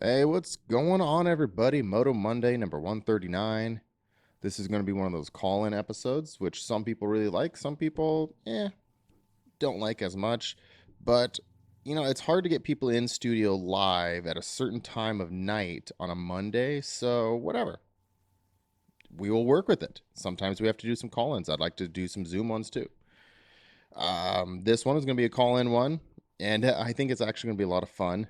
Hey, what's going on, everybody? Moto Monday, number 139. This is going to be one of those call in episodes, which some people really like, some people, don't like as much. But, it's hard to get people in studio live at a certain time of night on a Monday, so whatever. We will work with it. Sometimes we have to do some call ins. I'd like to do some Zoom ones too. This one is going to be a call in one, and I think it's actually going to be a lot of fun.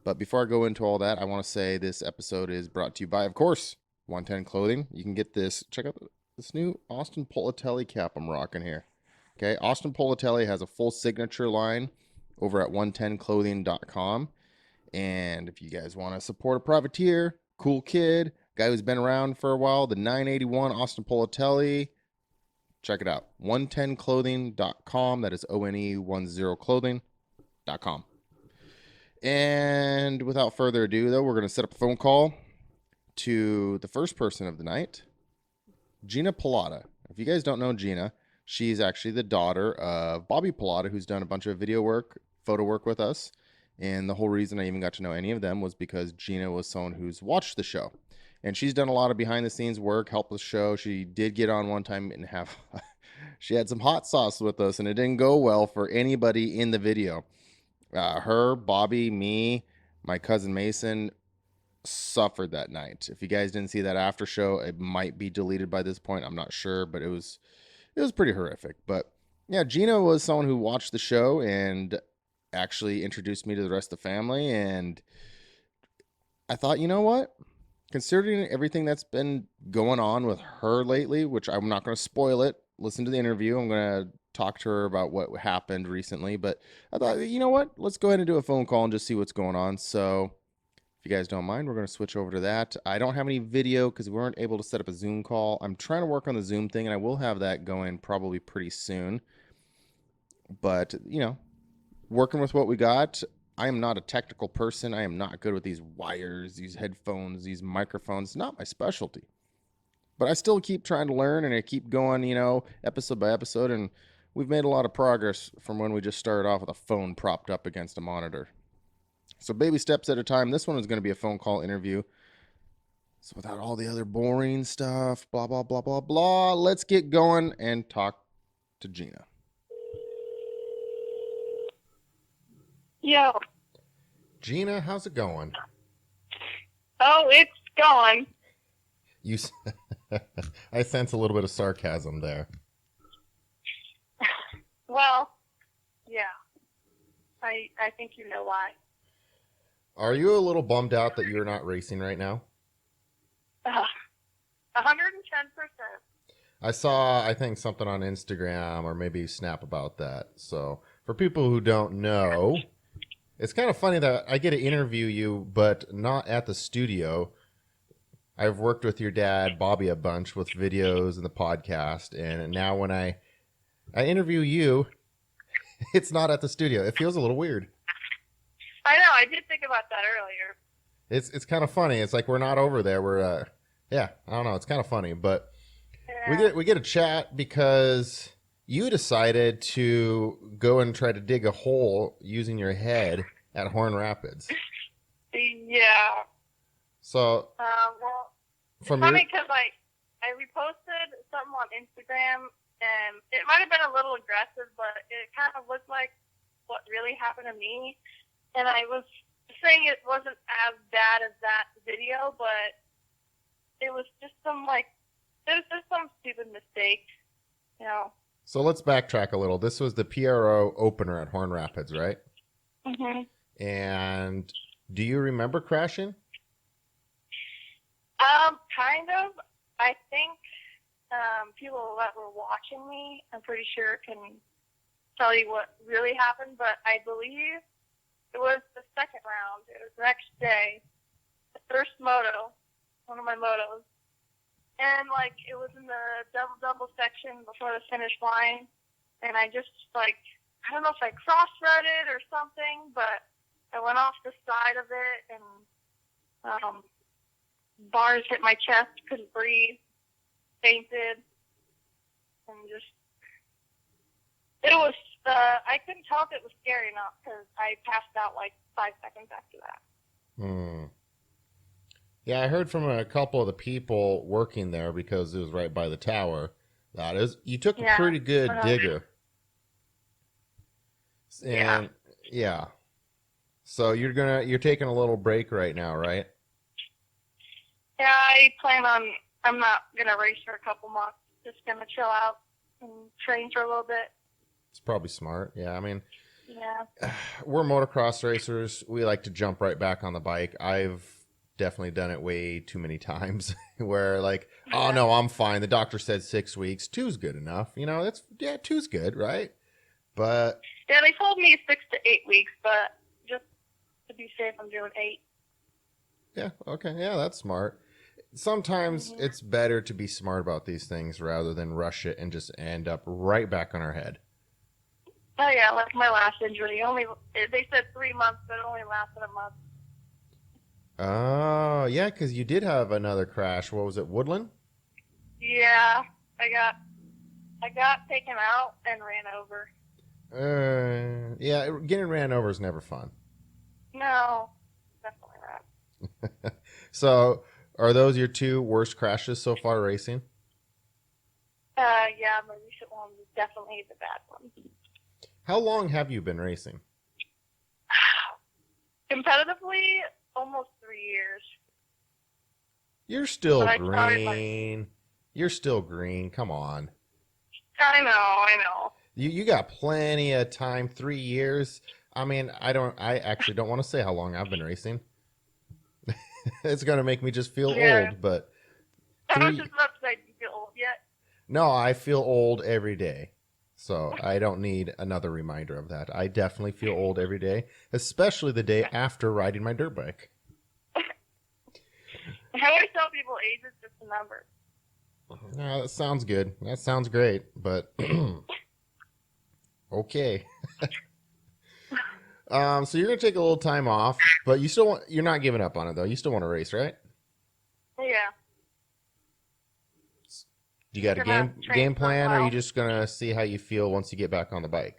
But before I go into all that, I want to say this episode is brought to you by, of course, 110 Clothing. You can get this. Check out this new Austin Politelli cap I'm rocking here. Okay, Austin Politelli has a full signature line over at 110clothing.com. And if you guys want to support a privateer, cool kid, guy who's been around for a while, the 981 Austin Politelli, check it out. 110clothing.com. That is ONE10clothing.com. And without further ado, though, we're going to set up a phone call to the first person of the night, Gina Pallotta. If you guys don't know Gina, she's actually the daughter of Bobby Pallotta, who's done a bunch of video work, photo work with us. And the whole reason I even got to know any of them was because Gina was someone who's watched the show. And she's done a lot of behind the scenes work, helped the show. She did get on one time and have, she had some hot sauce with us, and it didn't go well for anybody in the video. Her, Bobby, me, my cousin Mason suffered that night. If you guys didn't see that after show, it might be deleted by this point. I'm not sure, but it was pretty horrific. But yeah, Gina was someone who watched the show and actually introduced me to the rest of the family. And I thought, you know what? Considering everything that's been going on with her lately, which I'm not going to spoil it, listen to the interview. I'm going to talk to her about what happened recently. But I thought, you know what? Let's go ahead and do a phone call and just see what's going on. So if you guys don't mind, we're going to switch over to that. I don't have any video because we weren't able to set up a Zoom call. I'm trying to work on the Zoom thing, and I will have that going probably pretty soon. But, working with what we got. I am not a technical person. I am not good with these wires, these headphones, these microphones. Not my specialty. But I still keep trying to learn, and I keep going, episode by episode. And we've made a lot of progress from when we just started off with a phone propped up against a monitor. So baby steps at a time. This one is going to be a phone call interview. So without all the other boring stuff, blah, blah, blah, blah, blah, let's get going and talk to Gina. Yo. Gina, how's it going? Oh, it's gone. You, I sense a little bit of sarcasm there. Well, yeah. I think you know why. Are you a little bummed out that you're not racing right now? 110%. I saw, I think, something on Instagram or maybe Snap about that. So for people who don't know, it's kind of funny that I get to interview you, but not at the studio. I've worked with your dad, Bobby, a bunch with videos and the podcast. And now when I interview you, it's not at the studio. It feels a little weird. I know, I did think about that earlier. It's kind of funny. It's like we're not over there. We're I don't know. It's kind of funny, but we get a chat because you decided to go and try to dig a hole using your head at Horn Rapids. Yeah. So, well, from it's funny because I reposted something on Instagram, and it might have been a little aggressive, but it kind of looked like what really happened to me. And I was saying it wasn't as bad as that video, but it was just some stupid mistake, So let's backtrack a little. This was the PRO opener at Horn Rapids, right? Mhm. And do you remember crashing? Kind of. I think people that were watching me, I'm pretty sure, can tell you what really happened, but I believe it was the second round. It was the next day, the first moto, one of my motos. And, it was in the double section before the finish line. And I just, I don't know if I cross-threaded or something, but I went off the side of it, and bars hit my chest, couldn't breathe, fainted, and just, it was, I couldn't tell if it was scary enough because I passed out 5 seconds after that. Yeah, I heard from a couple of the people working there because it was right by the tower. That is, you took a Yeah. pretty good Uh, digger, yeah. and yeah. So you're taking a little break right now, right? Yeah, I plan on, I'm not going to race for a couple months. Just going to chill out and train for a little bit. It's probably smart. Yeah, I mean, Yeah. we're motocross racers. We like to jump right back on the bike. I've definitely done it way too many times where like, oh Yeah. no, I'm fine. The doctor said 6 weeks. Two's good enough. You know, that's yeah, two's good, right? But Yeah, they told me 6 to 8 weeks, but just to be safe, I'm doing 8. yeah, okay, yeah, that's smart. Sometimes Mm-hmm. it's better to be smart about these things rather than rush it and just end up right back on our head. Oh, yeah, like my last injury. They said 3 months, but it only lasted a month. Oh, yeah, because you did have another crash. What was it, Woodland? Yeah, I got taken out and ran over. Yeah, getting ran over is never fun. No, definitely not. So, are those your two worst crashes so far racing? Yeah, my recent one was definitely the bad one. How long have you been racing? Competitively, almost 3 years. You're still But I started like, green. You're still green. Come on. I know. You got plenty of time. 3 years. I mean, I actually don't want to say how long I've been racing. It's gonna make me just feel Yeah. old, but I was three. just about to say, do you feel old yet? No, I feel old every day. So I don't need another reminder of that. I definitely feel old every day, especially the day after riding my dirt bike. I always tell people age is just a number. That sounds good. That sounds great, but okay. So you're gonna take a little time off, but you're not giving up on it though. You still want to race, right? Yeah. You got a Gonna train game for a plan, or are you while. just gonna see how you feel once you get back on the bike?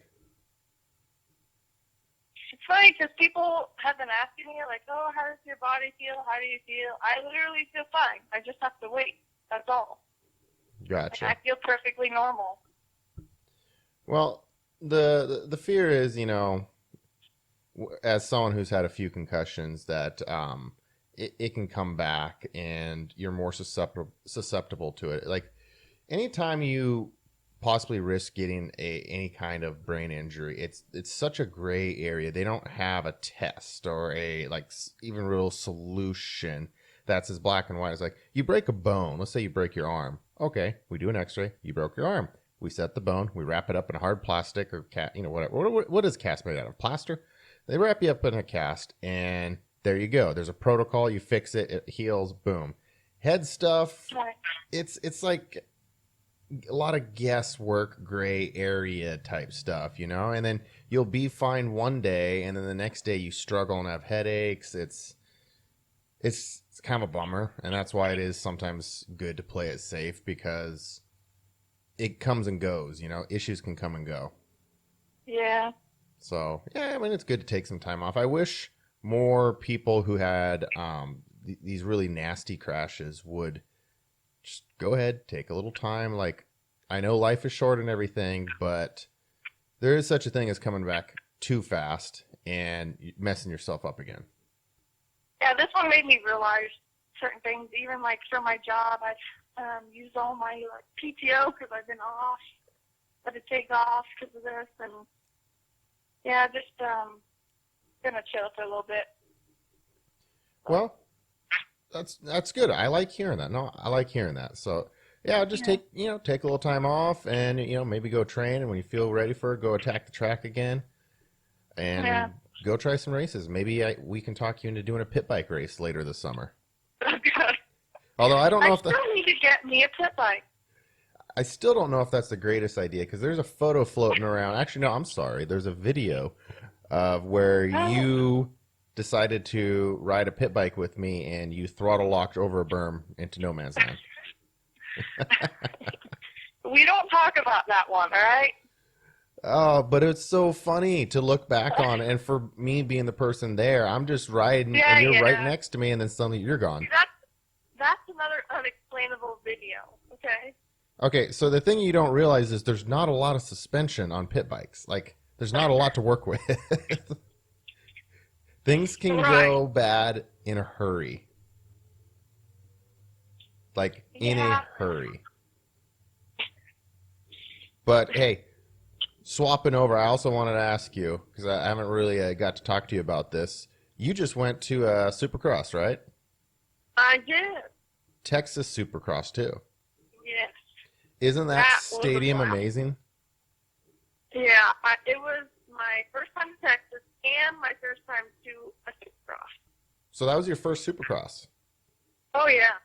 It's funny because people have been asking me, like, oh, how does your body feel? How do you feel? I literally feel fine. I just have to wait. That's all. Like, Gotcha. I feel perfectly normal. Well, the fear is, as someone who's had a few concussions, that it can come back and you're more susceptible to it. Like anytime you possibly risk getting any kind of brain injury, it's such a gray area. They don't have a test or a like even real solution that's as black and white. It's like you break a bone. Let's say you break your arm. Okay, we do an X-ray. You broke your arm. We set the bone. We wrap it up in hard plastic or whatever. What is cast made out of? Plaster. They wrap you up in a cast, and there you go. There's a protocol. You fix it. It heals. Boom. Head stuff. Right. It's like a lot of guesswork, gray area type stuff, And then you'll be fine one day, and then the next day you struggle and have headaches. It's kind of a bummer, and that's why it is sometimes good to play it safe because it comes and goes. Issues can come and go. Yeah. So yeah, I mean it's good to take some time off. I wish more people who had these really nasty crashes would just go ahead, take a little time. Like I know life is short and everything, but there is such a thing as coming back too fast and messing yourself up again. Yeah, this one made me realize certain things. Even like for my job, I've used all my like PTO because I've been off. Had to take off because of this, and yeah, just gonna chill for a little bit. Well, that's good. I like hearing that. No, I like hearing that. So yeah, just take a little time off and maybe go train, and when you feel ready for it, go attack the track again Yeah. and go try some races. Maybe we can talk you into doing a pit bike race later this summer. Good. Although I don't know I if still need to get me a pit bike. I still don't know if that's the greatest idea because there's a photo floating around. Actually, no, I'm sorry. There's a video of where Oh. you decided to ride a pit bike with me and you throttle locked over a berm into no man's land. We don't talk about that one, all right? Oh, but it's so funny to look back on. And for me being the person there, I'm just riding Yeah, and you're right yeah. next to me and then suddenly you're gone. That's another unexplainable video. Okay. Okay, so the thing you don't realize is there's not a lot of suspension on pit bikes. Like, there's not a lot to work with. Things can Right. go bad in a hurry. Like, in a Yeah. hurry. But hey, swapping over, I also wanted to ask you, because I haven't really got to talk to you about this. You just went to Supercross, right? I did. Texas Supercross, too. Yes. Isn't that That was a stadium blast. amazing? Yeah. It was my first time to Texas and my first time to a Supercross. So that was your first Supercross. Oh yeah.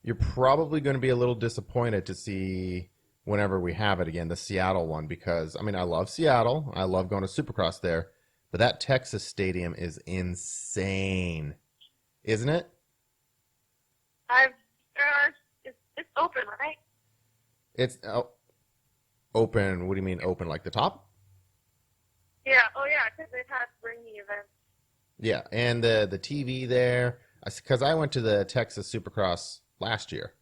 You're probably going to be a little disappointed to see whenever we have it again, the Seattle one, because, I mean, I love Seattle. I love going to Supercross there. But that Texas stadium is insane. Isn't it? It's open, right? It's open. What do you mean open? Like the top? Yeah. Oh yeah, because they've had spring events. Yeah, and the TV there. Because I went to the Texas Supercross last year,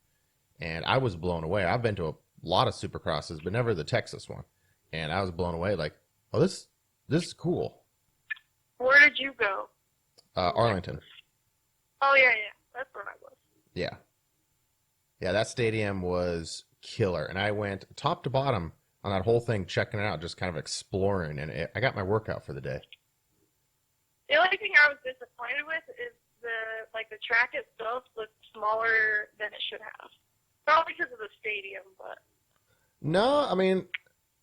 and I was blown away. I've been to a lot of Supercrosses, but never the Texas one, and I was blown away. Like, oh, this is cool. Where did you go? Arlington. Oh yeah, that's where I was. Yeah, yeah, that stadium was killer, and I went top to bottom on that whole thing, checking it out, just kind of exploring, and I got my workout for the day. The only thing I was disappointed with is the track itself looked smaller than it should have. Probably because of the stadium, but No, I mean,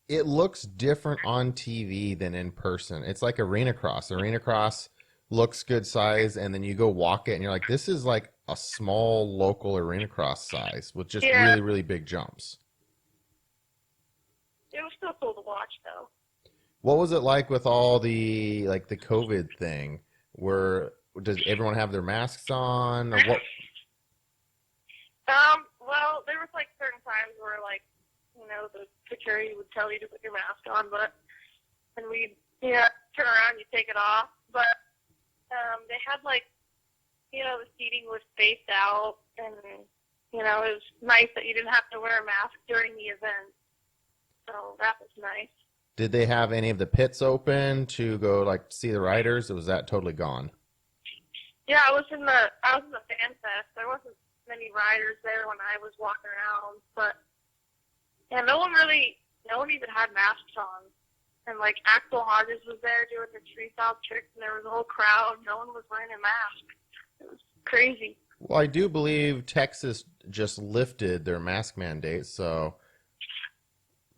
it looks different on TV than in person. It's like Arena Cross. Arena Cross looks good size, and then you go walk it, and you're like, this is like a small local Arena Cross size with just yeah, really, really big jumps. it was still cool to watch though. What was it like with all the like the COVID thing? Does everyone have their masks on? Or what? Well, there was like certain times where the security would tell you to put your mask on, but and we'd turn around, you take it off. But they had the seating was spaced out, and it was nice that you didn't have to wear a mask during the event. So that was nice. Did they have any of the pits open to go like see the riders, or was that totally gone? Yeah, I was in the fan fest. There wasn't many riders there when I was walking around, but yeah, no one even had masks on. And like Axel Hodges was there doing the freestyle tricks, and there was a whole crowd. No one was wearing a mask. It was crazy. Well, I do believe Texas just lifted their mask mandate, so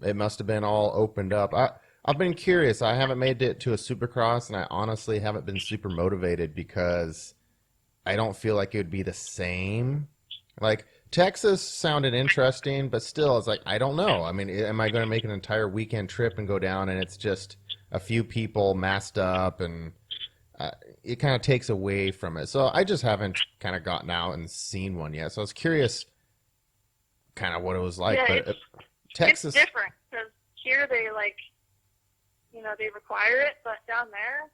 it must have been all opened up. I've been curious. I haven't made it to a Supercross, and I honestly haven't been super motivated because I don't feel like it would be the same. Like, Texas sounded interesting, but still, it's like, I don't know. I mean, am I going to make an entire weekend trip and go down, and it's just a few people masked up, and it kind of takes away from it. So I just haven't kind of gotten out and seen one yet. So I was curious kind of what it was like. Yeah, But Texas... It's different because here they they require it, but down there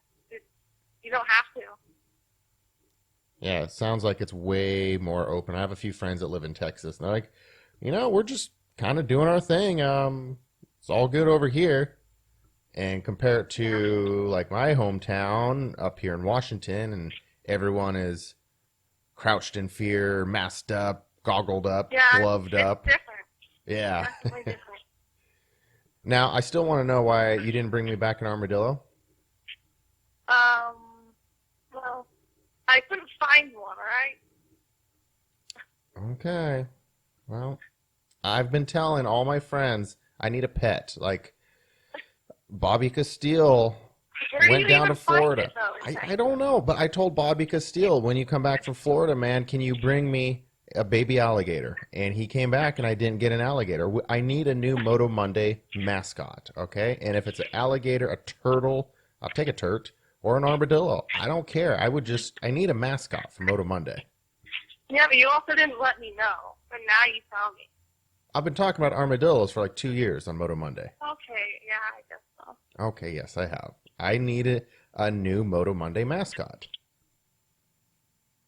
you don't have to. Yeah, it sounds like it's way more open. I have a few friends that live in Texas, and they're like, we're just kind of doing our thing. It's all good over here. And compare it to like my hometown up here in Washington, and everyone is crouched in fear, masked up, goggled up, gloved up. Different. Yeah. Definitely different. Now, I still want to know why you didn't bring me back an armadillo. Well, I couldn't find one, all right? Okay. Well, I've been telling all my friends I need a pet. Like, Bobby Castile went down to Florida. I don't know, but I told Bobby Castile, when you come back from Florida, man, can you bring me a baby alligator? And he came back, and I didn't get an alligator. I need a new Moto Monday mascot, okay? And if it's an alligator, a turtle, I'll take a turt, or an armadillo. I don't care. I need a mascot for Moto Monday. Yeah, but you also didn't let me know, but now you tell me. I've been talking about armadillos for like 2 years on Moto Monday. Okay, yeah, I guess so. Okay, yes, I have. I needed a new Moto Monday mascot.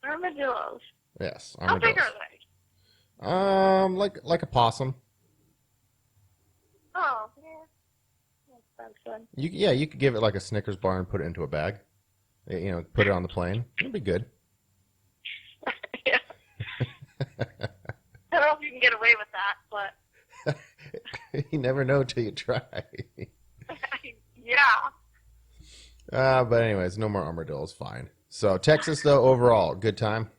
Armadillos. Yes, How big armadillos. are they? Like a possum. Oh, yeah. That sounds good. You could give it like a Snickers bar and put it into a bag. Put it on the plane. It'd be good. Yeah. I don't know if you can get away with that, but You never know till you try. yeah. But anyways, no more armadillos. Fine. So Texas, though, overall, good time.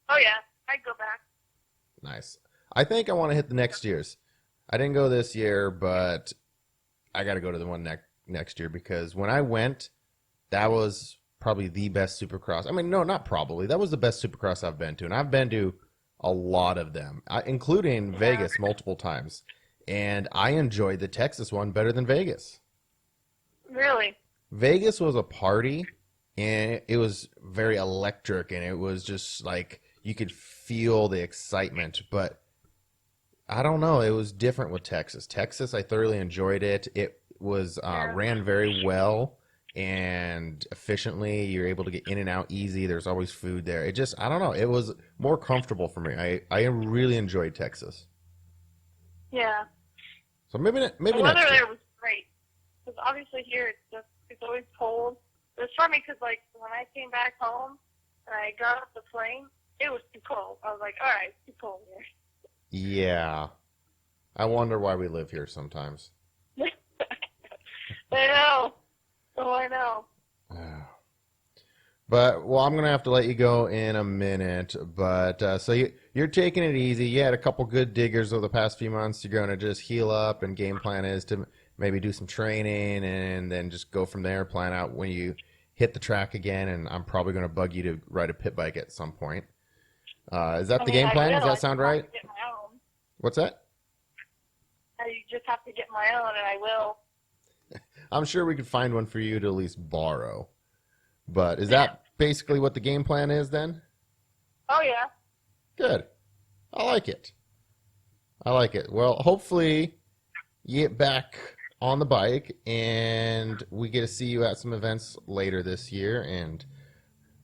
Oh yeah, I'd go back. Nice. I think I want to hit the next year's. I didn't go this year, but I got to go to the one next year because when I went, that was probably the best Supercross. I mean, no, not probably. That was the best Supercross I've been to, and I've been to a lot of them, including Yeah. Vegas multiple times. And I enjoyed the Texas one better than Vegas. Really? Vegas was a party, and it was very electric, and it was just like you could feel the excitement. But I don't know, it was different with Texas. Texas, I thoroughly enjoyed it. It was ran very well and efficiently. You're able to get in and out easy. There's always food there. It just, I don't know, it was more comfortable for me. I really enjoyed Texas. Yeah. So maybe The next weather year. there was great. Because obviously here it's always cold. It was funny because like when I came back home and I got off the plane, it was too cold. I was like, all right, it's too cold here. Yeah. I wonder why we live here sometimes. I know. Oh, I know. But, well, I'm going to have to let you go in a minute. But, so you're taking it easy. You had a couple good diggers over the past few months. You're going to just heal up, and game plan is to maybe do some training and then just go from there, plan out when you hit the track again. And I'm probably going to bug you to ride a pit bike at some point. Is that the game plan? Does that sound right? I just have to get my own. What's that? I just have to get my own, and I will. I'm sure we could find one for you to at least borrow. But is that basically what the game plan is then? Oh, yeah. Good. I like it. I like it. Well, hopefully you get back on the bike and we get to see you at some events later this year and,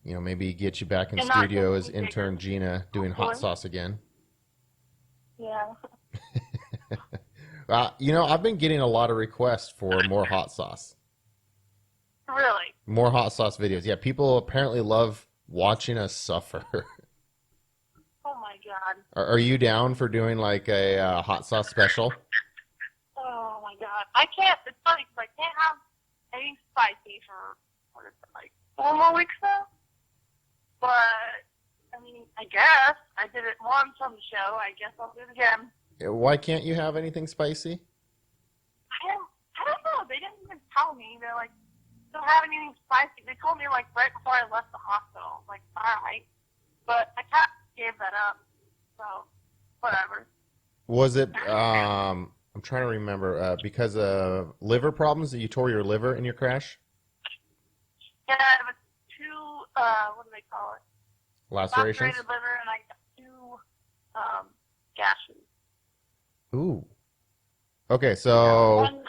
maybe get you back in And not studio just as me, intern bigger. Gina doing hot Hopefully. sauce again. Yeah. I've been getting a lot of requests for more hot sauce. Really? More hot sauce videos. Yeah, people apparently love watching us suffer. Oh, my God. Are you down for doing like a hot sauce special? Oh, my God. I can't. It's funny because I can't have anything spicy for, what is it, like 4 more weeks now? But, I mean, I guess. I did it once on the show. I guess I'll do it again. Why can't you have anything spicy? I don't know. They didn't even tell me. They're like, don't have anything spicy. They told me, like, right before I left the hospital. I was like, all right. But I kind of gave that up. So, whatever. Was it, I'm trying to remember, because of liver problems that you tore your liver in your crash? Yeah, it was 2, what do they call it? Lacerations? Lacerated liver, and I got 2 gashes. Ooh. Okay, so One,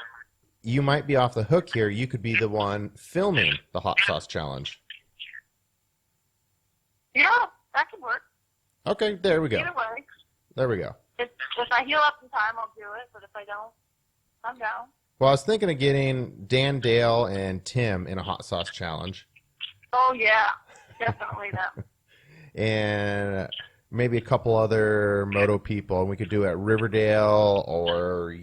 you might be off the hook here. You could be the one filming the hot sauce challenge. yeah, that could work. Okay, there we go. Either way. There we go. If I heal up in time, I'll do it. But if I don't, I'm down. Well, I was thinking of getting Dan, Dale, and Tim in a hot sauce challenge. Oh, yeah. Definitely them. And maybe a couple other moto people, and we could do it at Riverdale or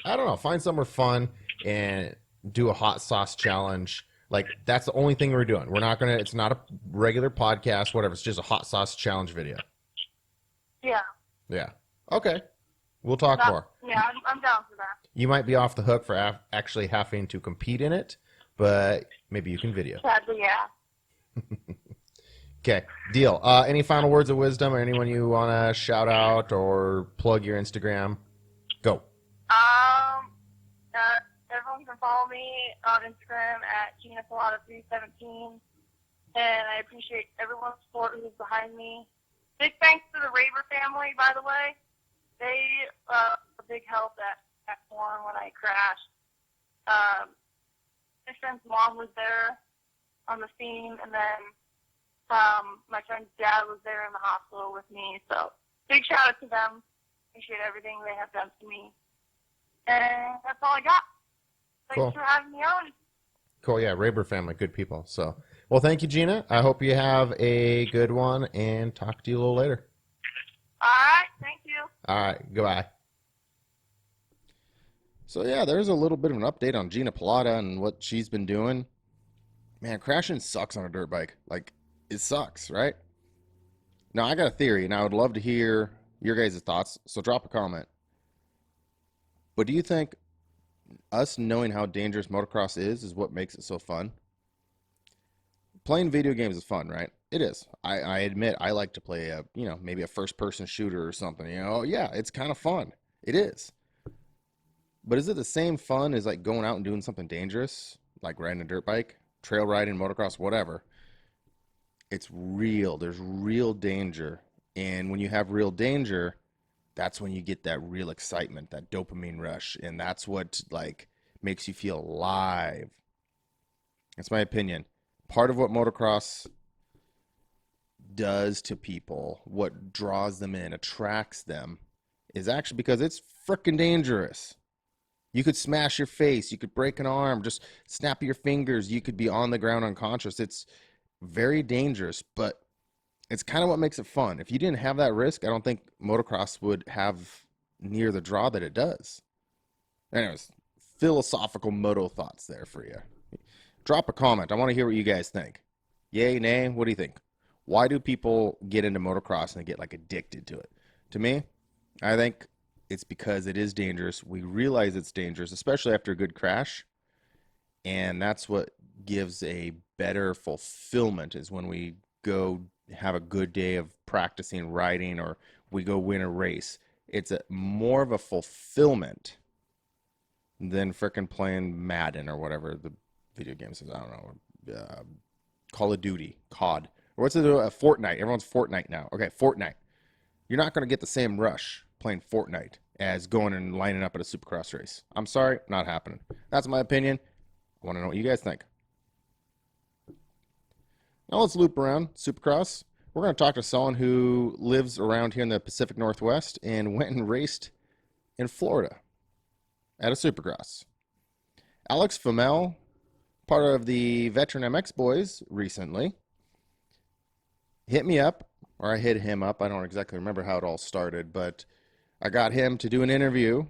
I don't know, find somewhere fun and do a hot sauce challenge. Like that's the only thing we're doing. We're not gonna. It's not a regular podcast, whatever. It's just a hot sauce challenge video. Yeah. Yeah. Okay. We'll talk more. Yeah, I'm down for that. You might be off the hook for actually having to compete in it, but maybe you can video. Sadly, yeah. Okay, deal. Any final words of wisdom or anyone you want to shout out or plug your Instagram? Go. Everyone can follow me on Instagram at Gina Pallotta 317, and I appreciate everyone's support who's behind me. Big thanks to the Raver family, by the way. They a big help at Forum when I crashed. My friend's mom was there on the scene, and then my friend's dad was there in the hospital with me. So big shout out to them. Appreciate everything they have done to me. And that's all I got. Thanks Cool. for having me on. Cool, yeah, Raber family, good people. So, well, thank you, Gina. I hope you have a good one, and talk to you a little later. All right, thank you. All right, goodbye. So yeah, there's a little bit of an update on Gina Pallotta and what she's been doing. Man, crashing sucks on a dirt bike. Like, it sucks, right? Now, I got a theory, and I would love to hear your guys' thoughts, so drop a comment. But do you think us knowing how dangerous motocross is what makes it so fun? Playing video games is fun, right? It is. I admit I like to play a, maybe a first-person shooter or something. Yeah, it's kind of fun. It is. But is it the same fun as like going out and doing something dangerous, like riding a dirt bike, trail riding, motocross, whatever? It's real. There's real danger. And when you have real danger, that's when you get that real excitement, that dopamine rush. And that's what like makes you feel alive. That's my opinion. Part of what motocross does to people, what draws them in, attracts them, is actually because it's freaking dangerous. You could smash your face, you could break an arm, just snap your fingers, you could be on the ground unconscious. It's very dangerous, but it's kind of what makes it fun. If you didn't have that risk, I don't think motocross would have near the draw that it does. Anyways, philosophical moto thoughts there for you. Drop a comment. I want to hear what you guys think. Yay, nay, what do you think? Why do people get into motocross and they get like addicted to it? To me, I think it's because it is dangerous. We realize it's dangerous, especially after a good crash. And that's what gives a better fulfillment, is when we go have a good day of practicing riding, or we go win a race. It's more of a fulfillment than frickin' playing Madden or whatever the video game says. I don't know. Call of Duty, COD. Or what's it? Fortnite. Everyone's Fortnite now. Okay, Fortnite. You're not going to get the same rush playing Fortnite as going and lining up at a Supercross race. I'm sorry, not happening. That's my opinion. I want to know what you guys think. Now let's loop around Supercross. We're going to talk to someone who lives around here in the Pacific Northwest and went and raced in Florida at a Supercross. Alex Famel, part of the Veteran MX Boys recently, hit me up, or I hit him up. I don't exactly remember how it all started, but I got him to do an interview.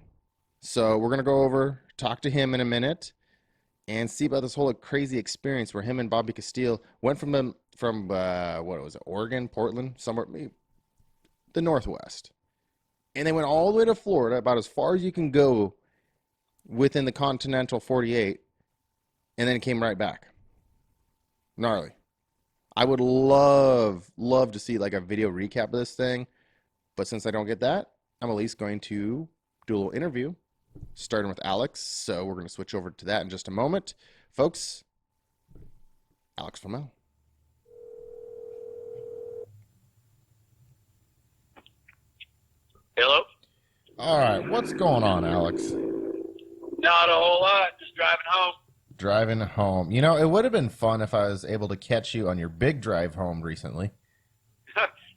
So we're going to go over, talk to him in a minute, and see about this whole crazy experience where him and Bobby Castile went from what was it, Oregon, Portland, somewhere, the Northwest. And they went all the way to Florida, about as far as you can go within the continental 48, and then came right back. Gnarly. I would love to see like a video recap of this thing, but since I don't get that, I'm at least going to do a little interview, starting with Alex. So we're going to switch over to that in just a moment. Folks, Alex Famel. Hello? All right, what's going on, Alex? Not a whole lot. Just driving home. Driving home. You know, it would have been fun if I was able to catch you on your big drive home recently.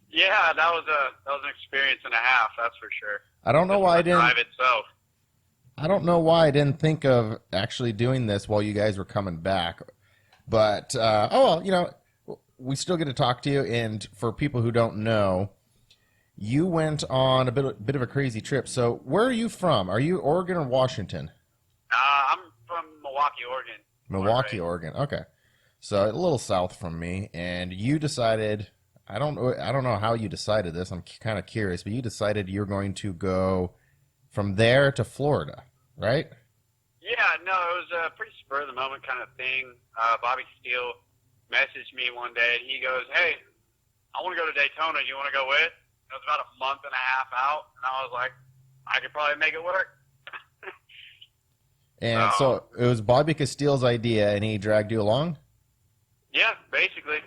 Yeah, that was an experience and a half, that's for sure. I don't know why I didn't. Drive itself. I don't know why I didn't think of actually doing this while you guys were coming back. But oh well, you know, we still get to talk to you. And for people who don't know, you went on a bit of a crazy trip. So where are you from? Are you Oregon or Washington? I'm from Milwaukee, Oregon. Milwaukee, Oregon. Okay, so a little south from me. And you decided. I don't know how you decided this. I'm kind of curious, but you decided you're going to go from there to Florida, right? Yeah, no, it was a pretty spur of the moment kind of thing. Bobby Steele messaged me one day, and he goes, "Hey, I want to go to Daytona. You want to go with?" It was about a month and a half out, and I was like, I could probably make it work. And so it was Bobby Castile's idea, and he dragged you along? Yeah, basically.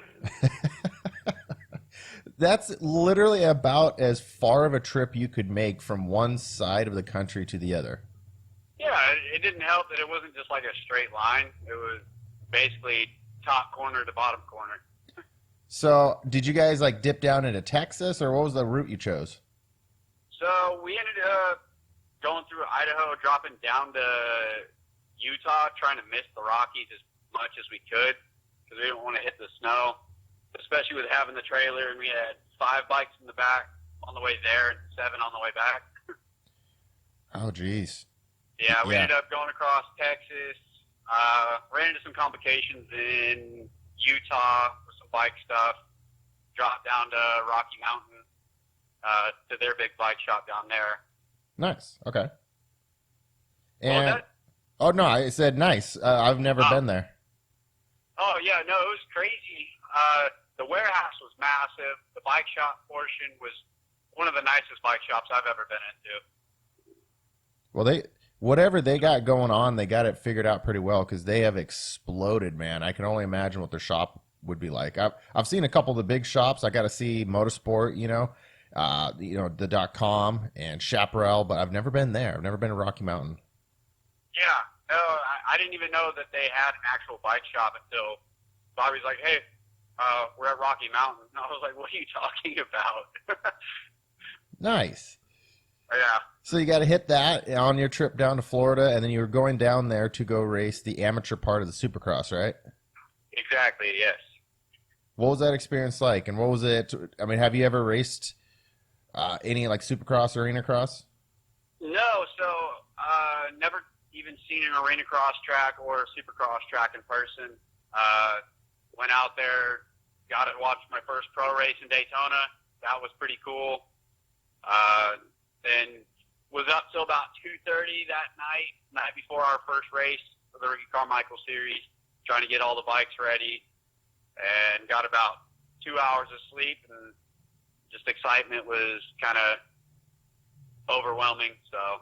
That's literally about as far of a trip you could make from one side of the country to the other. Yeah, it didn't help that it wasn't just like a straight line. It was basically top corner to bottom corner. So did you guys like dip down into Texas, or what was the route you chose? So we ended up going through Idaho, dropping down to Utah, trying to miss the Rockies as much as we could because we didn't want to hit the snow, especially with having the trailer, and we had 5 bikes in the back on the way there and 7 on the way back. Oh, geez. Yeah, we ended up going across Texas, ran into some complications in Utah with some bike stuff, dropped down to Rocky Mountain, to their big bike shop down there. Nice. Okay. What was And that? oh no, I said nice. I've never been there. Oh, yeah, no, it was crazy. The warehouse was massive. The bike shop portion was one of the nicest bike shops I've ever been into. Well, whatever they got going on, they got it figured out pretty well because they have exploded, man. I can only imagine what their shop would be like. I've seen a couple of the big shops. I got to see Motorsport, the .com and Chaparral, but I've never been there. I've never been to Rocky Mountain. Yeah, no, I didn't even know that they had an actual bike shop until Bobby's like, hey, we're at Rocky Mountain. And I was like, what are you talking about? Nice. Yeah. So you got to hit that on your trip down to Florida, and then you were going down there to go race the amateur part of the Supercross, right? Exactly, yes. What was that experience like, and what was it? I mean, have you ever raced any like Supercross or Arena Cross? No, so never even seen an arena cross track or a supercross track in person. Went out there, got to watch my first pro race in Daytona. That was pretty cool. Then was up till about 2:30 that night before our first race for the Ricky Carmichael series, trying to get all the bikes ready, and got about 2 hours of sleep, and just excitement was kind of overwhelming. So.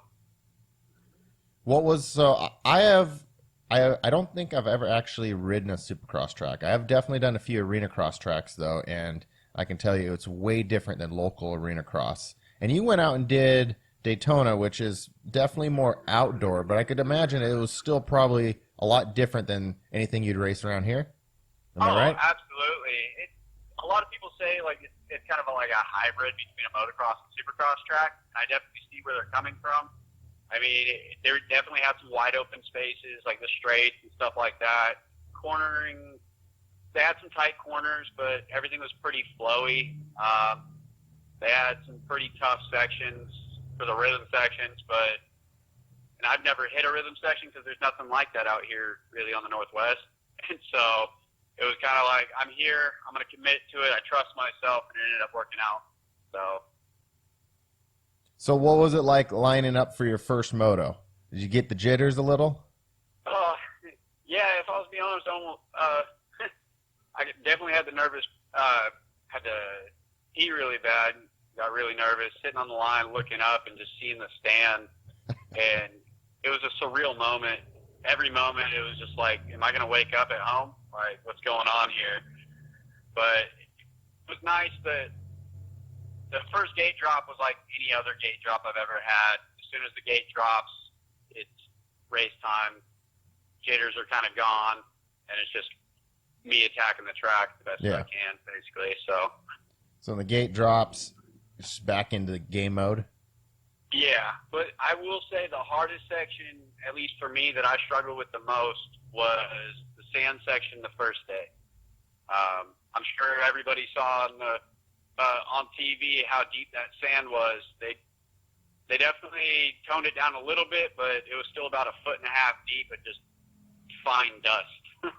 I don't think I've ever actually ridden a Supercross track. I have definitely done a few Arena Cross tracks though, and I can tell you it's way different than local Arena Cross. And you went out and did Daytona, which is definitely more outdoor, but I could imagine it was still probably a lot different than anything you'd race around here. Am I right? Absolutely. A lot of people say like it's kind of like a hybrid between a motocross and supercross track, and I definitely see where they're coming from. I mean, they definitely have some wide open spaces, like the straights and stuff like that. Cornering, they had some tight corners, but everything was pretty flowy. They had some pretty tough sections for the rhythm sections, and I've never hit a rhythm section because there's nothing like that out here really on the Northwest. And so it was kind of like, I'm here, I'm going to commit to it, I trust myself, and it ended up working out. So what was it like lining up for your first moto? Did you get the jitters a little? Yeah, if I was being honest, I definitely had the nervous, had to eat really bad, got really nervous, sitting on the line, looking up and just seeing the stand. And it was a surreal moment. Every moment it was just like, am I going to wake up at home? Like, what's going on here? But it was nice that the first gate drop was like any other gate drop I've ever had. As soon as the gate drops, it's race time. Jitters are kind of gone, and it's just me attacking the track the best I can, basically. So when the gate drops, it's back into the game mode? Yeah, but I will say the hardest section, at least for me, that I struggled with the most was the sand section the first day. I'm sure everybody saw on TV how deep that sand was. They definitely toned it down a little bit, but it was still about 1.5 feet deep and just fine dust.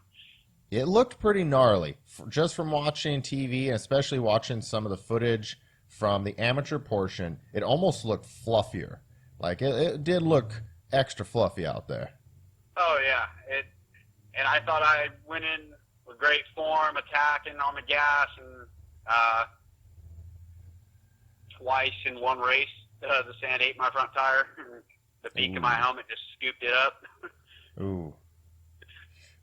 It looked pretty gnarly, just from watching TV, and especially watching some of the footage from the amateur portion. It almost looked fluffier. Like, it did look extra fluffy out there. Oh, yeah. And I thought I went in with great form, attacking on the gas, and twice in one race, the sand ate my front tire. The beak of my helmet just scooped it up. Ooh.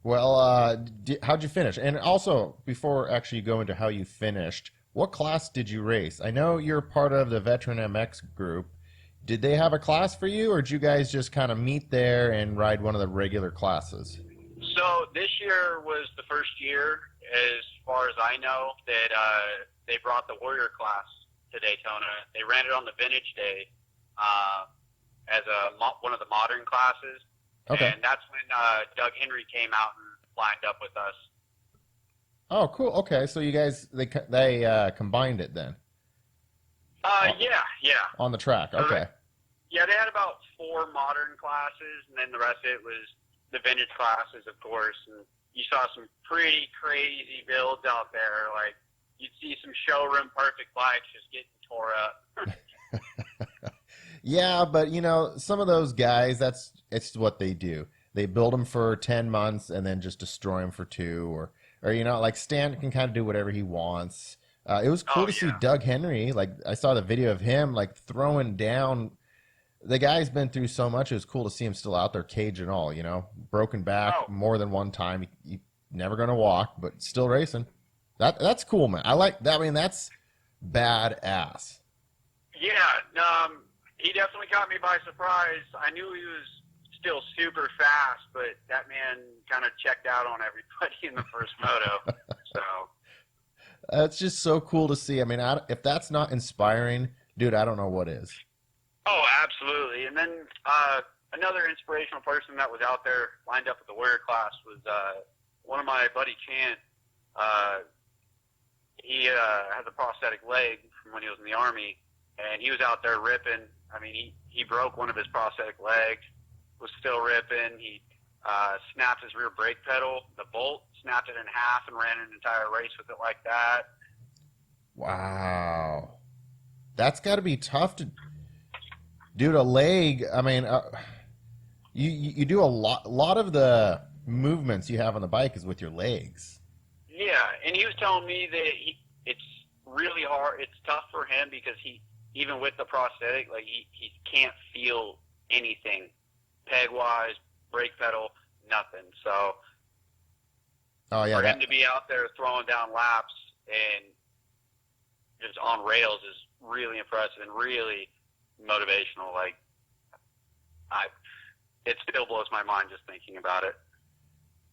Well, how'd you finish? And also, before actually you go into how you finished, what class did you race? I know you're part of the Veteran MX group. Did they have a class for you, or did you guys just kind of meet there and ride one of the regular classes? So this year was the first year, as far as I know, that they brought the Warrior class to Daytona. They ran it on the Vintage Day as one of the modern classes. Okay. And that's when Doug Henry came out and lined up with us. Oh, cool. Okay, so you guys they combined it then Yeah. on the track. Okay. Yeah, they had about 4 modern classes, and then the rest of it was the vintage classes, of course. And you saw some pretty crazy builds out there. Like, you'd see some showroom perfect bikes just getting tore up. Yeah, but you know, some of those guys, it's what they do. They build them for 10 months and then just destroy them for 2, or you know, like Stan can kind of do whatever he wants. It was cool to see Doug Henry. Like, I saw the video of him like throwing down. The guy's been through so much. It was cool to see him still out there, cage and all. You know, broken back more than one time. He never gonna walk, but still racing. That's cool, man. I like that. I mean, that's badass. Yeah, he definitely caught me by surprise. I knew he was still super fast, but that man kind of checked out on everybody in the first moto. So it's just so cool to see. I mean, if that's not inspiring, dude, I don't know what is. Oh, absolutely. And then another inspirational person that was out there lined up at the warrior class was one of my buddy Chant. He has a prosthetic leg from when he was in the Army, and he was out there ripping. I mean, he broke one of his prosthetic legs, was still ripping. He snapped his rear brake pedal, the bolt, snapped it in half, and ran an entire race with it like that. Wow. That's got to be tough to... Dude, a leg, I mean, you do a lot of the movements you have on the bike is with your legs. Yeah, and he was telling me that it's really hard. It's tough for him because even with the prosthetic, like he can't feel anything, peg-wise, brake pedal, nothing. So for him to be out there throwing down laps and just on rails is really impressive and really motivational. Like, it still blows my mind just thinking about it.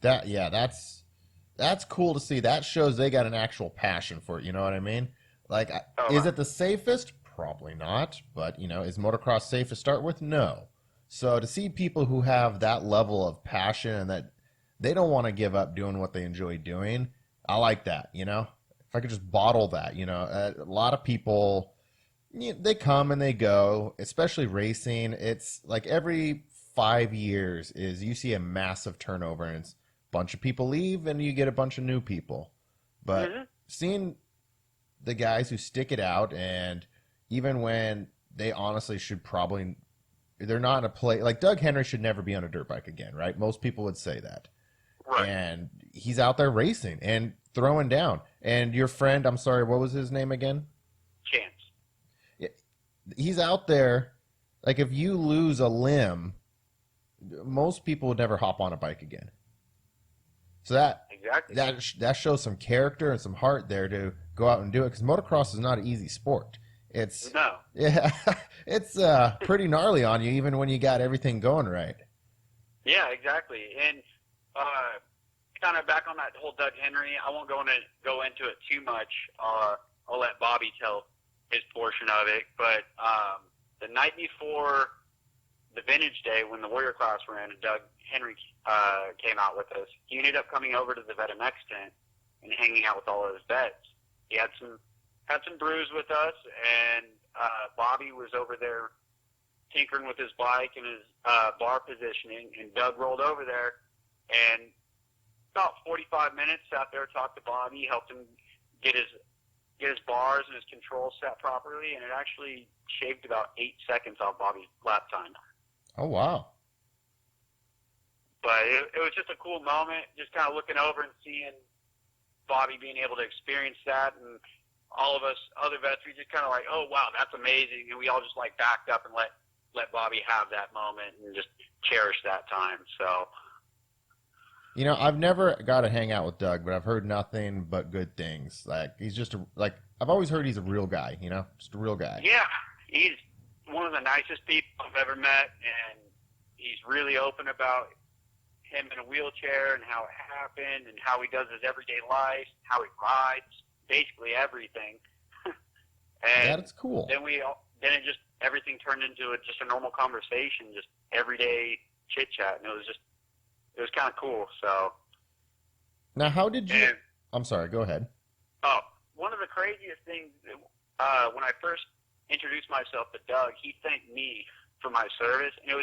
That's cool to see. That shows they got an actual passion for it. You know what I mean? Like, is it the safest? Probably not. But, you know, is motocross safe to start with? No. So to see people who have that level of passion and that they don't want to give up doing what they enjoy doing, I like that, you know? If I could just bottle that, you know? A lot of people, they come and they go, especially racing. It's like every 5 years you see a massive turnover, and it's a bunch of people leave and you get a bunch of new people. But seeing the guys who stick it out, and even when they honestly should probably, they're not in a play, like Doug Henry should never be on a dirt bike again, right? Most people would say that. Right. And he's out there racing and throwing down. And your friend, I'm sorry, what was his name again? Chance. He's out there, like, if you lose a limb, most people would never hop on a bike again. So that shows some character and some heart there to go out and do it, because motocross is not an easy sport. It's pretty gnarly on you, even when you got everything going right. Yeah, exactly. And kind of back on that whole Doug Henry, I won't go into it too much. I'll let Bobby tell his portion of it. But the night before the Vintage Day, when the Warrior class ran and Doug Henry came out with us, he ended up coming over to the VetMX tent and hanging out with all of his vets. He had some brews with us, and Bobby was over there tinkering with his bike and his bar positioning, and Doug rolled over there, and about 45 minutes sat there, talked to Bobby, helped him get his bars and his controls set properly, and it actually shaved about 8 seconds off Bobby's lap time. Oh, wow. But it was just a cool moment, just kind of looking over and seeing Bobby being able to experience that, and all of us other vets, we just kind of like, oh, wow, that's amazing, and we all just like backed up and let Bobby have that moment and just cherish that time. So, you know, I've never got to hang out with Doug, but I've heard nothing but good things. Like, he's just I've always heard he's a real guy, you know, just a real guy. Yeah, he's one of the nicest people I've ever met, and he's really open about him in a wheelchair and how it happened and how he does his everyday life, how he rides, basically everything. And That's cool. then it just, everything turned into just a normal conversation, just everyday chit chat. And it was kind of cool. So. Now, how did you? And, I'm sorry. Go ahead. oh, one of the craziest things, when I first introduced myself to Doug, he thanked me for my service. And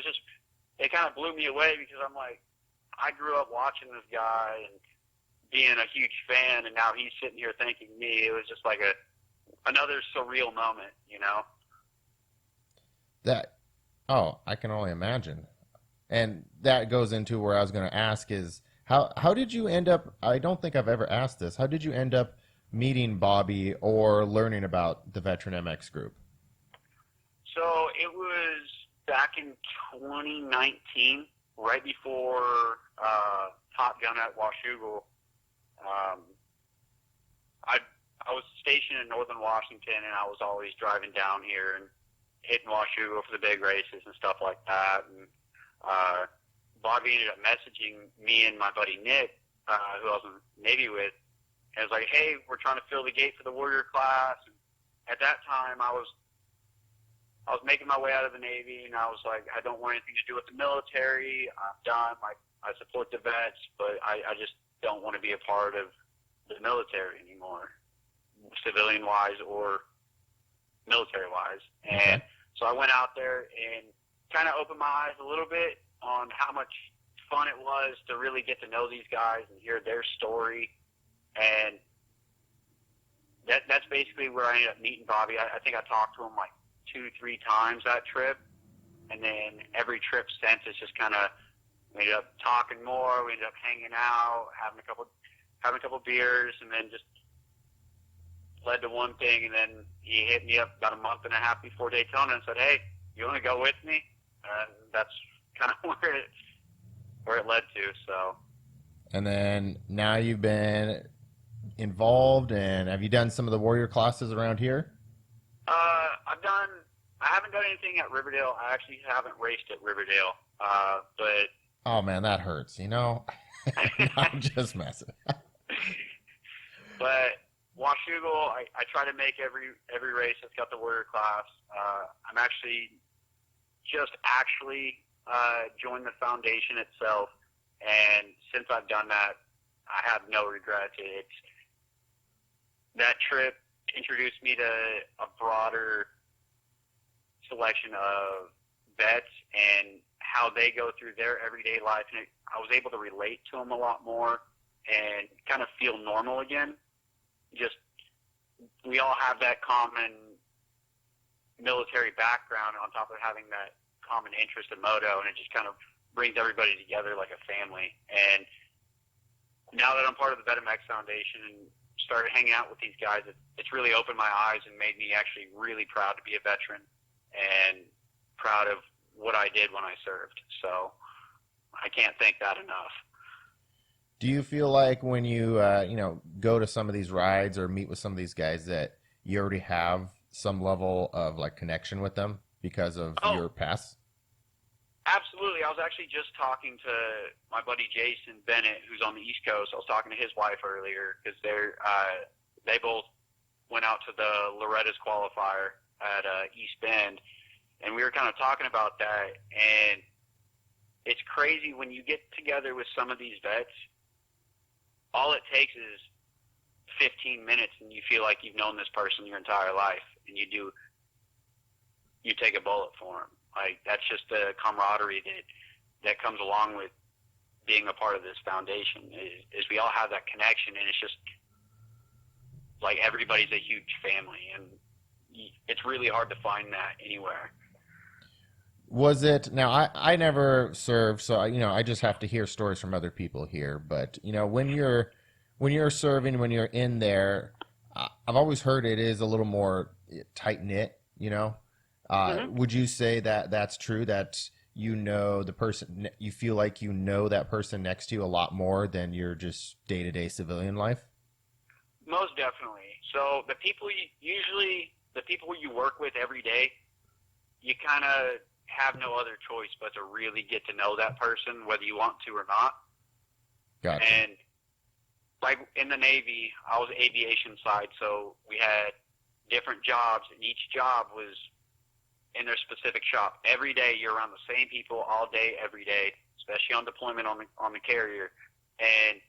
it kind of blew me away because I'm like, I grew up watching this guy and being a huge fan, and now he's sitting here thanking me. It was just like another surreal moment, you know? I can only imagine. And that goes into where I was going to ask is, how did you end up, I don't think I've ever asked this, how did you end up meeting Bobby or learning about the Veteran MX group? So it was back in 2019, right before Top Gun at Washougal. I was stationed in northern Washington, and I was always driving down here and hitting Washougal for the big races and stuff like that. And Bobby ended up messaging me and my buddy Nick, who I was in the Navy with, and was like, "Hey, we're trying to fill the gate for the Warrior class." And at that time, I was making my way out of the Navy, and I was like, I don't want anything to do with the military. I'm done. Like, I support the vets, but I just don't want to be a part of the military anymore, civilian-wise or military-wise. And so I went out there and kind of opened my eyes a little bit on how much fun it was to really get to know these guys and hear their story. And that's basically where I ended up meeting Bobby. I think I talked to him like 2-3 times that trip, and then every trip since it's just kind of, we ended up talking more, we ended up hanging out, having a couple beers, and then just led to one thing. And then he hit me up about a month and a half before Daytona and said, "Hey, you want to go with me?" And that's kind of where it led to. So. And then now you've been involved, and have you done some of the Warrior classes around here? I haven't done anything at Riverdale. I actually haven't raced at Riverdale, but. Oh man, that hurts. You know, I'm just messing. But Washougal, I try to make every race that's got the Warrior class. I'm actually joined the foundation itself, and since I've done that, I have no regrets. That trip introduced me to a broader selection of vets and how they go through their everyday life, and I was able to relate to them a lot more and kind of feel normal again. Just, we all have that common military background on top of having that common interest in moto, and it just kind of brings everybody together like a family. And now that I'm part of the VetMX Foundation and started hanging out with these guys, it's really opened my eyes and made me actually really proud to be a veteran and proud of what I did when I served. So I can't thank that enough. Do you feel like when you go to some of these rides or meet with some of these guys that you already have some level of like connection with them because of your past? Absolutely. I was actually just talking to my buddy Jason Bennett, who's on the East Coast. I was talking to his wife earlier because they both went out to the Loretta's qualifier at East Bend, and we were kind of talking about that. And it's crazy when you get together with some of these vets. All it takes is 15 minutes, and you feel like you've known this person your entire life, and you take a bullet for them. Like, that's just the camaraderie that comes along with being a part of this foundation. Is we all have that connection, and it's just like everybody's a huge family, and it's really hard to find that anywhere. Was it, now I never served, so I just have to hear stories from other people here, but when you're serving, when you're in there, I've always heard it is a little more tight knit. Would you say that that's true, that the person, you feel like that person next to you a lot more than your just day-to-day civilian life? Most definitely. So the people you work with every day, you kind of have no other choice but to really get to know that person, whether you want to or not. Gotcha. And like in the Navy, I was aviation side, so we had different jobs, and each job was in their specific shop. Every day you're around the same people all day, every day, especially on deployment on the carrier. And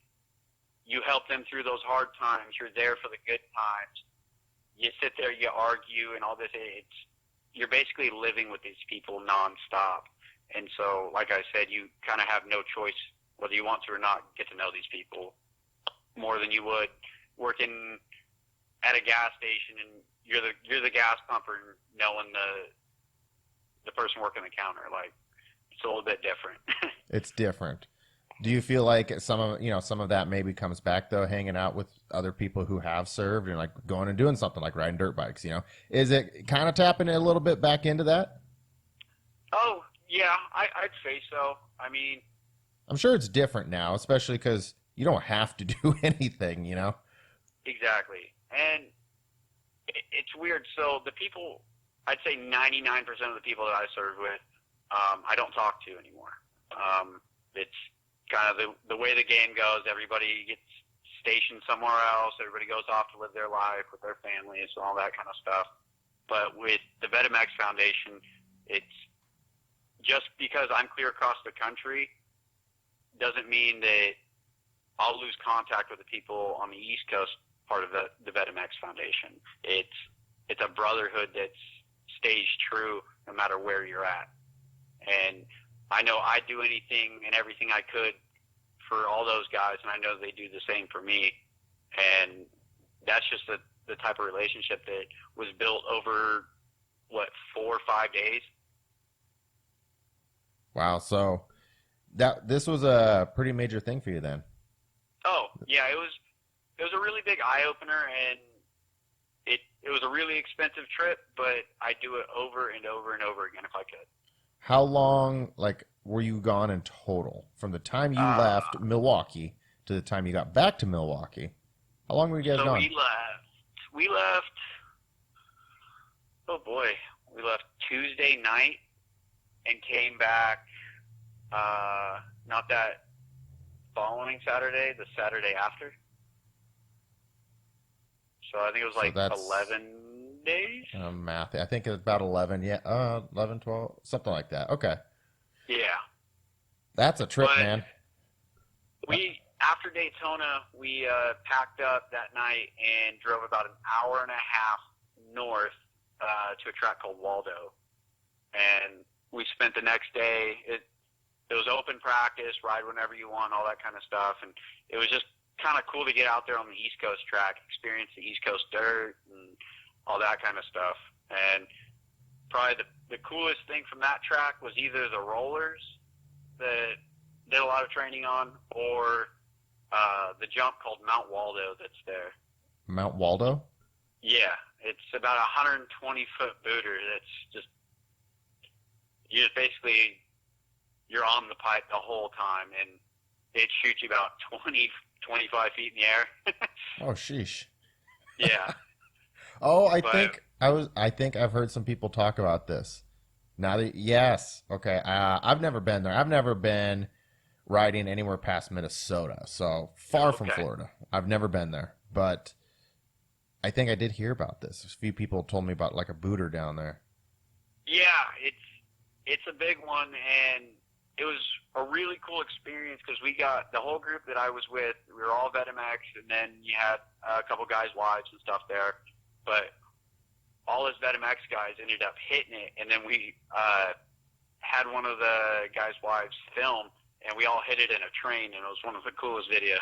you help them through those hard times. You're there for the good times. You sit there, you argue and all this. You're basically living with these people nonstop. And so, like I said, you kind of have no choice whether you want to or not get to know these people more than you would working at a gas station and you're the gas pumper and knowing the person working the counter. Like, it's a little bit different. It's different. Do you feel like some of that maybe comes back though, hanging out with other people who have served and like going and doing something like riding dirt bikes? Is it kind of tapping a little bit back into that? Oh yeah, I'd say so. I mean, I'm sure it's different now, especially because you don't have to do anything. Exactly, and it's weird. So the people, I'd say 99% of the people that I serve with, I don't talk to anymore. It's kind of the way the game goes. Everybody gets stationed somewhere else. Everybody goes off to live their life with their families and all that kind of stuff. But with the VetMX Foundation, it's just because I'm clear across the country doesn't mean that I'll lose contact with the people on the East Coast part of the VetMX Foundation. It's a brotherhood that stays true no matter where you're at. And I know I'd do anything and everything I could for all those guys, and I know they do the same for me. And that's just the type of relationship that was built over, 4 or 5 days? Wow, so this was a pretty major thing for you then. Oh, yeah, it was a really big eye-opener, and it was a really expensive trip, but I'd do it over and over and over again if I could. How long, were you gone in total? From the time you left Milwaukee to the time you got back to Milwaukee? How long were you guys gone? We left, oh boy, we left Tuesday night and came back, not that following Saturday, the Saturday after. So I think it was 11 days. Math. I think it's about 11. Yeah, 11, 12, something like that. Okay. Yeah. That's a trip, man. After Daytona, we packed up that night and drove about an hour and a half north to a track called Waldo. And we spent the next day. It was open practice, ride whenever you want, all that kind of stuff. And it was just kind of cool to get out there on the East Coast track, experience the East Coast dirt and all that kind of stuff. And probably the coolest thing from that track was either the rollers that did a lot of training on or the jump called Mount Waldo that's there. Mount Waldo? Yeah. It's about a 120-foot booter that's just, you're on the pipe the whole time, and it shoots you about 25 feet in the air. Oh, sheesh. Yeah. Oh, I think I've heard some people talk about this. Yes. Okay. I've never been there. I've never been riding anywhere past Minnesota, so far from Florida. I've never been there, but I think I did hear about this. A few people told me about a booter down there. Yeah, it's a big one, and it was a really cool experience because we got the whole group that I was with. We were all VetMX, and then you had a couple guys' wives and stuff there. But all his VetMX guys ended up hitting it, and then we had one of the guys' wives film, and we all hit it in a train, and it was one of the coolest videos.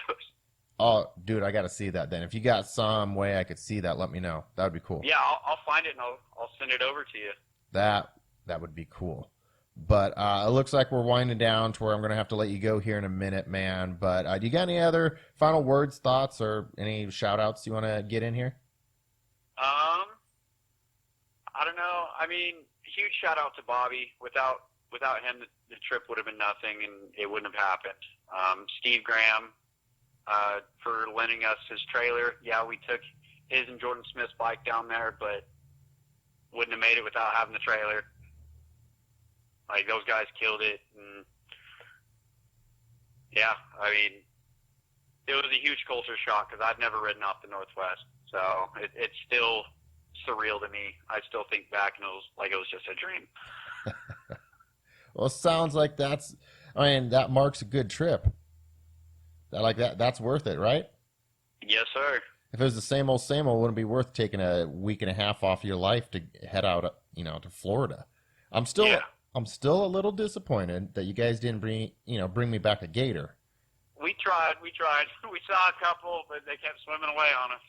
Oh, dude, I got to see that then. If you got some way I could see that, let me know. That would be cool. Yeah, I'll find it, and I'll send it over to you. That would be cool. But it looks like we're winding down to where I'm going to have to let you go here in a minute, man. But do you got any other final words, thoughts, or any shout-outs you want to get in here? I don't know. I mean, huge shout-out to Bobby. Without him, the trip would have been nothing, and it wouldn't have happened. Steve Graham for lending us his trailer. Yeah, we took his and Jordan Smith's bike down there, but wouldn't have made it without having the trailer. Those guys killed it, and yeah, I mean, it was a huge culture shock because I've never ridden off the Northwest, so it's still surreal to me. I still think back and it was like it was just a dream. Well, it sounds like that marks a good trip. That's worth it, right? Yes, sir. If it was the same old, it wouldn't be worth taking a week and a half off your life to head out, to Florida. I'm still, Yeah. I'm still a little disappointed that you guys didn't bring me back a gator. We tried. We saw a couple, but they kept swimming away on us.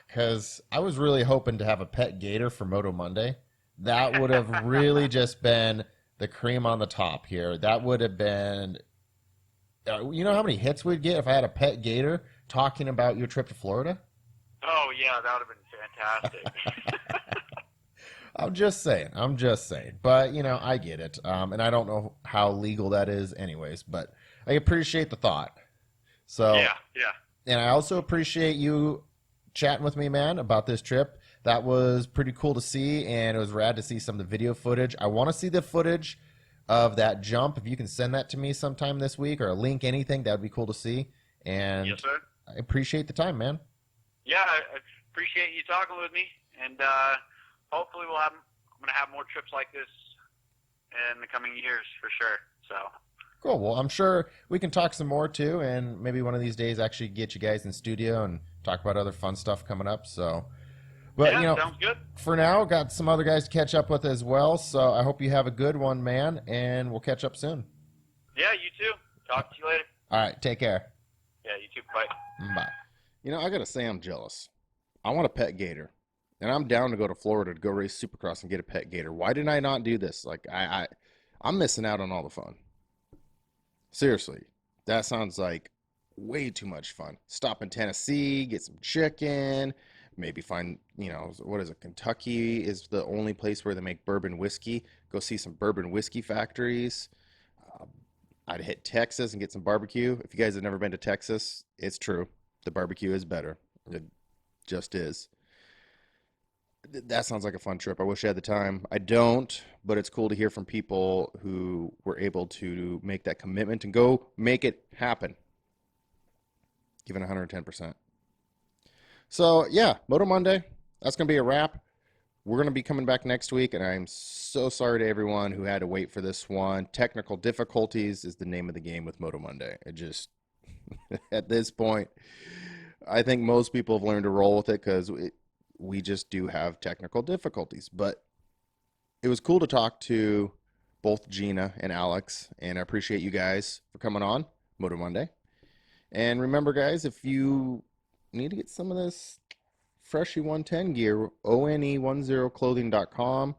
Because I was really hoping to have a pet gator for Moto Monday. That would have really just been the cream on the top here. That would have been, you know how many hits we'd get if I had a pet gator talking about your trip to Florida? Oh, yeah, that would have been fantastic. I'm just saying. But, I get it. And I don't know how legal that is anyways, but I appreciate the thought. So, yeah. And I also appreciate you chatting with me, man, about this trip. That was pretty cool to see, and it was rad to see some of the video footage. I want to see the footage of that jump. If you can send that to me sometime this week or a link, anything, that would be cool to see. And Yes, sir. I appreciate the time, man. Yeah, I appreciate you talking with me, and hopefully I'm going to have more trips like this in the coming years for sure. So. Cool. Well, I'm sure we can talk some more too, and maybe one of these days actually get you guys in studio and talk about other fun stuff coming up. So, but Yeah, sounds good. For now, got some other guys to catch up with as well. So I hope you have a good one, man, and we'll catch up soon. Yeah, you too. Talk to you later. All right. Take care. Yeah, you too. Bye. Bye. I got to say I'm jealous. I want a pet gator. And I'm down to go to Florida to go race Supercross and get a pet gator. Why didn't I not do this? Like, I'm missing out on all the fun. Seriously, that sounds like way too much fun. Stop in Tennessee, get some chicken, maybe find, what is it? Kentucky is the only place where they make bourbon whiskey. Go see some bourbon whiskey factories. I'd hit Texas and get some barbecue. If you guys have never been to Texas, it's true. The barbecue is better. It just is. That sounds like a fun trip. I wish I had the time. I don't, but it's cool to hear from people who were able to make that commitment and go make it happen. Giving 110%. So, yeah, Moto Monday. That's going to be a wrap. We're going to be coming back next week, and I'm so sorry to everyone who had to wait for this one. Technical difficulties is the name of the game with Moto Monday. It just, at this point, I think most people have learned to roll with it because we just do have technical difficulties. But it was cool to talk to both Gina and Alex, and I appreciate you guys for coming on Moto Monday. And remember, guys, if you need to get some of this Freshie 110 gear, one10clothing.com.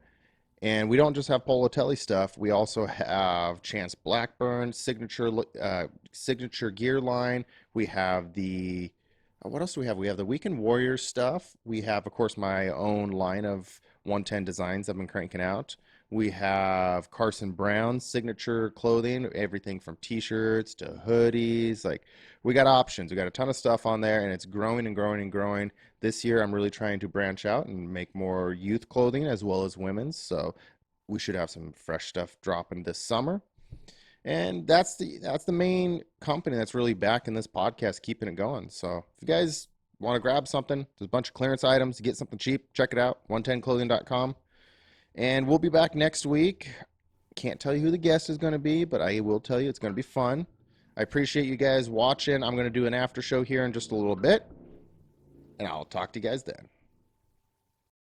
And we don't just have Politelli stuff. We also have Chance Blackburn signature gear line. We have the what else do we have? We have the Weekend Warriors stuff. We have, of course, my own line of 110 designs I've been cranking out. We have Carson Brown's signature clothing, everything from t-shirts to hoodies. Like, we got options. We got a ton of stuff on there, and it's growing and growing and growing. This year, I'm really trying to branch out and make more youth clothing as well as women's. So we should have some fresh stuff dropping this summer. And that's the main company that's really backing this podcast, keeping it going. So if you guys want to grab something, there's a bunch of clearance items. Get something cheap, check it out, 110clothing.com. And we'll be back next week. Can't tell you who the guest is going to be, but I will tell you it's going to be fun. I appreciate you guys watching. I'm going to do an after show here in just a little bit, and I'll talk to you guys then.